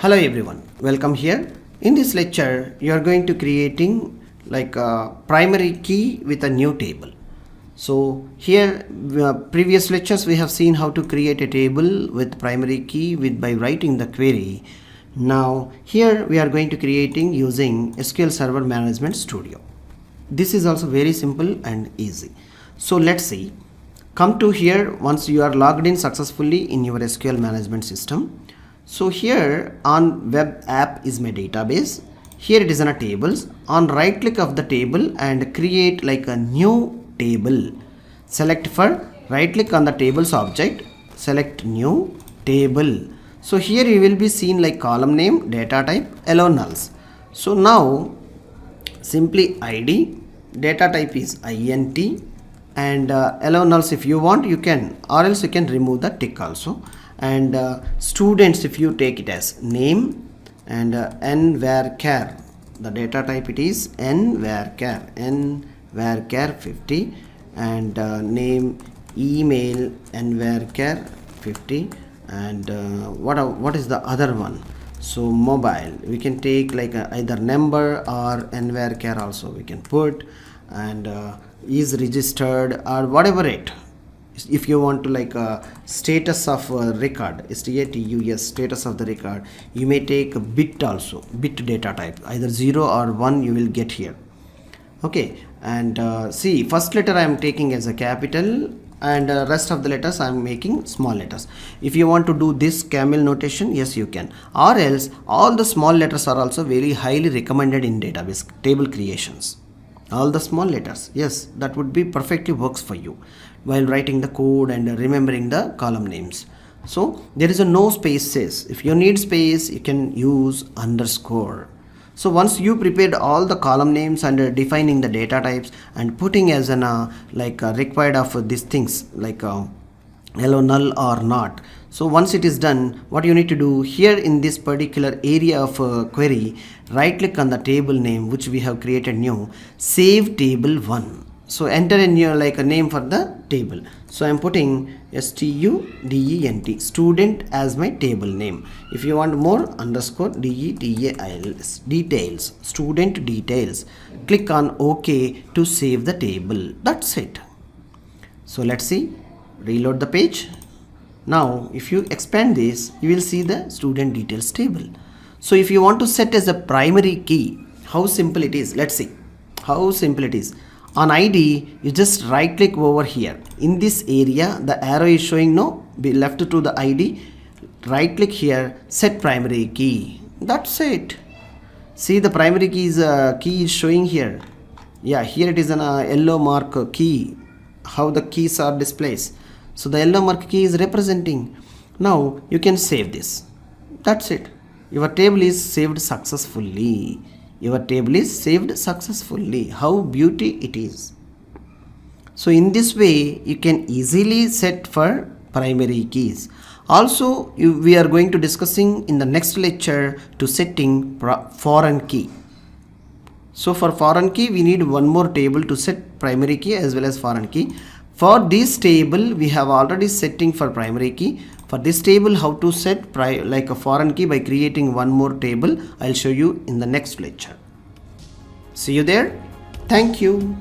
Hello everyone, welcome here. In this lecture, you are going to creating like a primary key with a new table. So here, previous lectures we have seen how to create a table with primary key by writing the query. Now here we are going to creating using SQL Server Management Studio. This is also very simple and easy. So let's see. Come to here once you are logged in successfully in your SQL management system. So here on web app is my database. Here it is in a tables. On right click of the table and create like a new table. Select for right click on the tables object. Select new table. So here you will be seen like column name, data type, allow nulls. So now simply ID, data type is int, and allow nulls if you want you can, or else you can remove the tick also. And students if you take it as name, and n varchar, the data type it is n varchar 50, and name email n varchar 50, and what is the other one? So mobile we can take like either number or n varchar also we can put, and is registered or whatever it. If you want to like status of record, status, status of the record, you may take a bit also, bit data type, either 0 or 1 you will get here. Okay, and see, first letter I am taking as a capital, and rest of the letters I am making small letters. If you want to do this camel notation, yes you can, or else all the small letters are also very highly recommended in database table creations. All the small letters, yes, that would be perfectly works for you while writing the code and remembering the column names. So there is a no spaces. If you need space you can use underscore. So once you prepared all the column names and defining the data types and putting as an required of these things like hello null or not. So once it is done, what you need to do here in this particular area of query, right click on the table name which we have created new, save table 1. So enter in your like a name for the table. So I am putting student, student as my table name. If you want more, underscore details, details, student details. Click on OK to save the table. That's it. So let's see, reload the page. Now if you expand this, you will see the student details table. So if you want to set as a primary key, how simple it is. Let's see how simple it is. On ID, you just right click over here. In this area, the arrow is showing no, be left to the ID. Right click here, set primary key. That's it. See the primary key is showing here. Yeah, here it is an yellow mark key. How the keys are displayed. So the yellow mark key is representing. Now you can save this. That's it. Your table is saved successfully. Your table is saved successfully. How beauty it is. So in this way you can easily set for primary keys. Also we are going to discussing in the next lecture to setting foreign key. So for foreign key we need one more table to set primary key as well as foreign key. For this table we have already setting for primary key. For this table how to set like a foreign key by creating one more table, I'll show you in the next lecture. See you there. Thank you.